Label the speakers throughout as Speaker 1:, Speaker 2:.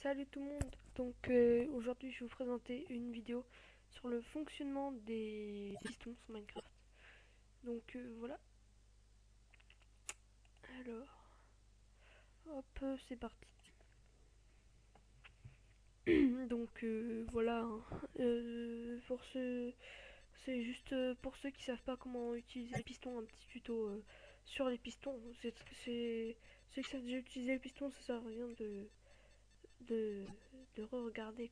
Speaker 1: Salut tout le monde. Donc aujourd'hui je vais vous présenter une vidéo sur le fonctionnement des pistons sur Minecraft. Donc voilà. Alors, hop, c'est parti. Donc voilà, hein. C'est juste pour ceux qui savent pas comment utiliser les pistons, un petit tuto sur les pistons. C'est ceux qui savent déjà utiliser les pistons, ça sert à rien de, de re-regarder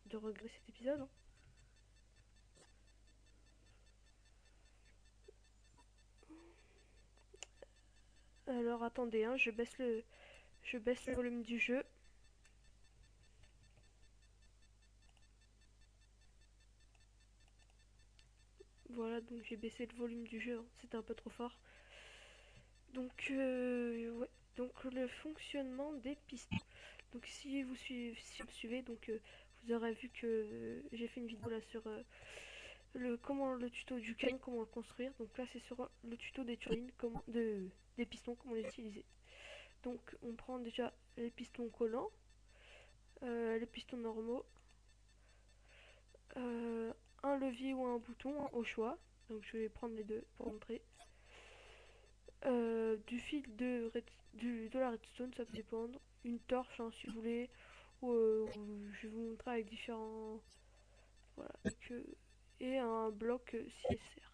Speaker 1: de regarder cet épisode, hein. Alors attendez, hein, je baisse le volume du jeu. Voilà, donc j'ai baissé le volume du jeu, hein, c'était un peu trop fort. Donc ouais, donc le fonctionnement des pistons. Donc si vous me suivez, donc vous aurez vu que j'ai fait une vidéo là sur le tuto du cane, comment le construire. Donc là c'est sur le tuto des turbines, des pistons, comment les utiliser. Donc on prend déjà les pistons collants, les pistons normaux, euh, un levier ou un bouton, hein, au choix. Donc je vais prendre les deux pour montrer. Du fil de la redstone, ça peut dépendre. Une torche, hein, si vous voulez. Je vais vous montrer avec différents. Voilà. Donc, et un bloc si nécessaire.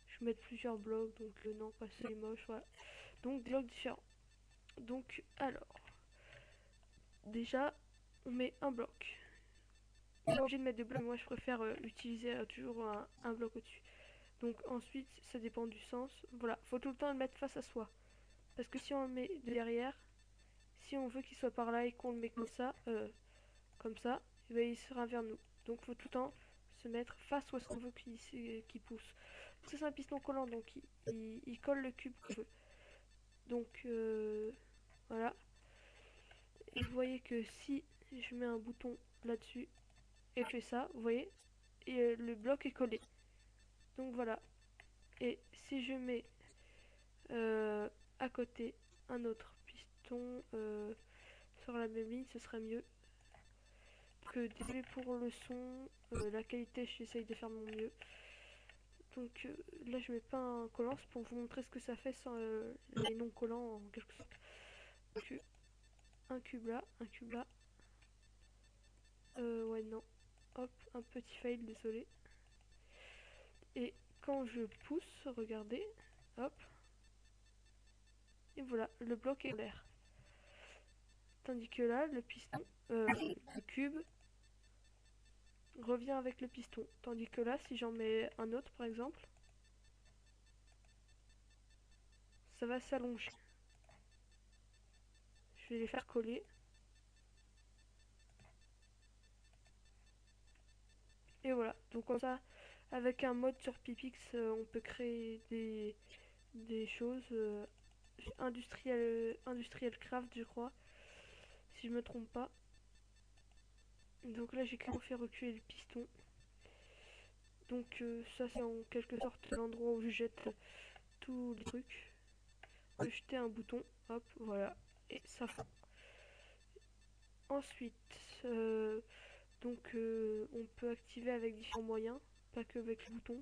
Speaker 1: Je vais mettre plusieurs blocs, donc non, pas c'est moche, voilà. Donc des blocs différents. Donc alors, déjà, on met un bloc. On est pas obligé de mettre deux blocs, moi je préfère utiliser toujours un bloc au-dessus. Donc ensuite, ça dépend du sens. Voilà, faut tout le temps le mettre face à soi. Parce que si on le met derrière, si on veut qu'il soit par là et qu'on le met comme ça, et ben il sera vers nous. Donc faut tout le temps se mettre face où est-ce qu'on veut qu'il pousse. Ça c'est un piston collant, donc il colle le cube qu'on veut. Donc voilà. Et vous voyez que si je mets un bouton là-dessus et je fais ça, vous voyez, et le bloc est collé. Donc voilà. Et si je mets à côté un autre piston sur la même ligne, ce serait mieux. Désolé pour le son, la qualité, j'essaye de faire mon mieux. Donc là, je mets pas un collant, c'est pour vous montrer ce que ça fait sans les non collants en quelque sorte. Donc un cube là, un cube là. Ouais, non. Hop, un petit fail, désolé. Et quand je pousse, regardez, hop, et voilà, le bloc est en l'air. Tandis que là, le piston, le cube, revient avec le piston. Tandis que là, si j'en mets un autre par exemple, ça va s'allonger. Je vais les faire coller. Et voilà, donc comme ça, avec un mode sur Pipix, on peut créer des choses industriel craft, je crois, si je me trompe pas. Donc là, j'ai clairement fait reculer le piston. Donc ça, c'est en quelque sorte l'endroit où je jette tous les trucs. On peut jeter un bouton, hop, voilà, et ça fond. Ensuite, on peut activer avec différents moyens, pas que avec le bouton.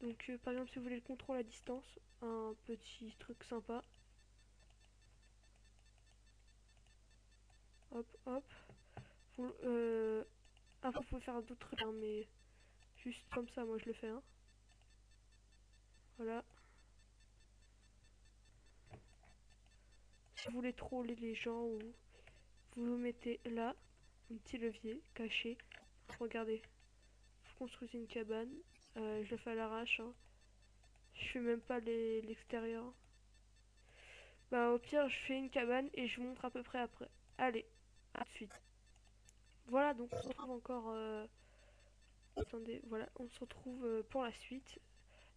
Speaker 1: Donc par exemple si vous voulez le contrôle à distance, un petit truc sympa. Hop hop. Après vous pouvez faire d'autres trucs, hein, mais juste comme ça moi je le fais, hein. Voilà. Si vous voulez troller les gens, vous le mettez là, un petit levier caché. Regardez, vous construisez une cabane. Je le fais à l'arrache, hein. Je fais même pas l'extérieur. Bah au pire je fais une cabane et je vous montre à peu près après. Allez, à tout de suite. Voilà, donc on se retrouve encore. Attendez, voilà, on se retrouve pour la suite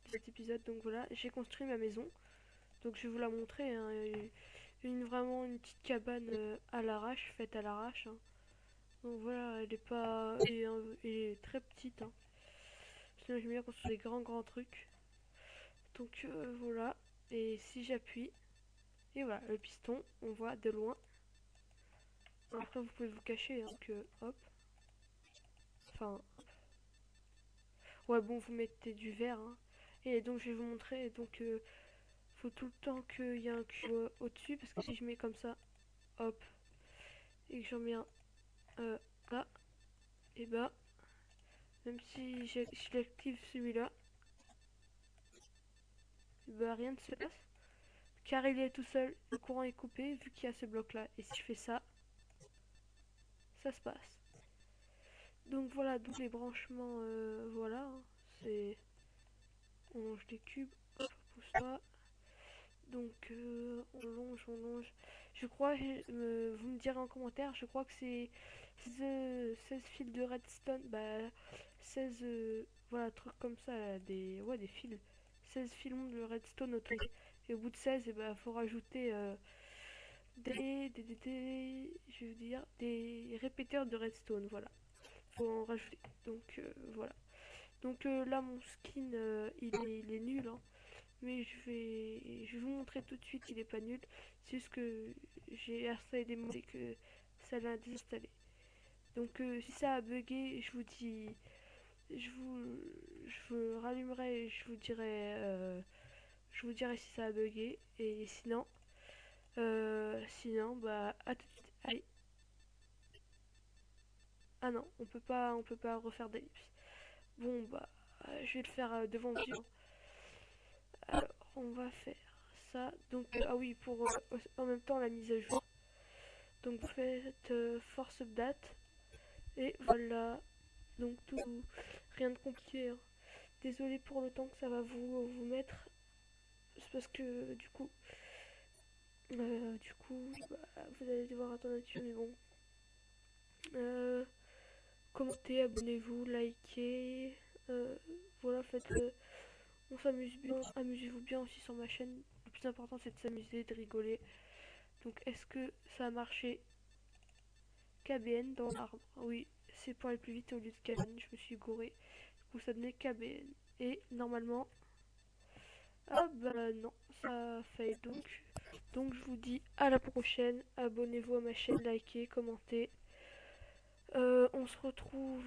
Speaker 1: de cet épisode. Donc voilà, j'ai construit ma maison. Donc je vais vous la montrer, hein. Vraiment une petite cabane à l'arrache, faite à l'arrache, hein. Donc voilà, elle est pas. Elle est très petite, hein. Sinon j'aime bien construire des grands trucs. Donc voilà. Et si j'appuie, et voilà, le piston, on voit de loin. Après vous pouvez vous cacher, hein, que hop. Enfin, ouais bon vous mettez du vert, hein. Et donc je vais vous montrer, donc faut tout le temps qu'il y ait un cube au-dessus, parce que si je mets comme ça, hop, et que j'en mets un là, et bah, même si j'active celui-là, bah rien ne se passe, car il est tout seul, le courant est coupé, vu qu'il y a ce bloc-là. Et si je fais ça, ça se passe. Donc voilà, donc les branchements, voilà, hein, c'est... On longe des cubes, hop, pousse ça. Donc on longe. Je crois, vous me direz en commentaire, je crois que c'est 16 fils de redstone, bah 16, voilà, trucs comme ça, là, ouais, des fils. 16 filons de redstone autour. Et au bout de 16, et bah, faut rajouter je veux dire, des répéteurs de redstone, voilà. Faut en rajouter. Donc voilà. Donc là, mon skin, il est nul, hein. Mais je vais vous montrer tout de suite qu'il est pas nul. C'est juste que j'ai installé des mods et que ça l'a désinstallé. Donc si ça a bugué, je vous dis, je vous, je vous rallumerai et je vous dirai si ça a bugué. Et sinon bah à tout de suite. Allez. Ah non, on peut pas refaire d'ellipse. Bon bah je vais le faire devant vous. Alors on va faire ça. Donc ah oui, pour en même temps la mise à jour. Donc vous faites force update et voilà. Donc tout, rien de compliqué, hein. Désolé pour le temps que ça va vous mettre. C'est parce que bah, vous allez devoir attendre là-dessus, mais bon. Commentez, abonnez-vous, likez. Voilà, faites. On s'amuse bien, amusez-vous bien aussi sur ma chaîne. Le plus important c'est de s'amuser, de rigoler. Donc est-ce que ça a marché? KBN dans l'arbre. Oui, c'est pour aller plus vite au lieu de KBN, je me suis gouré. Du coup ça donnait KBN. Et normalement... Ah bah non, ça fait donc. Donc je vous dis à la prochaine. Abonnez-vous à ma chaîne, likez, commentez. On se retrouve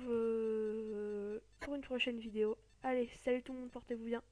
Speaker 1: pour une prochaine vidéo. Allez, salut tout le monde, portez-vous bien.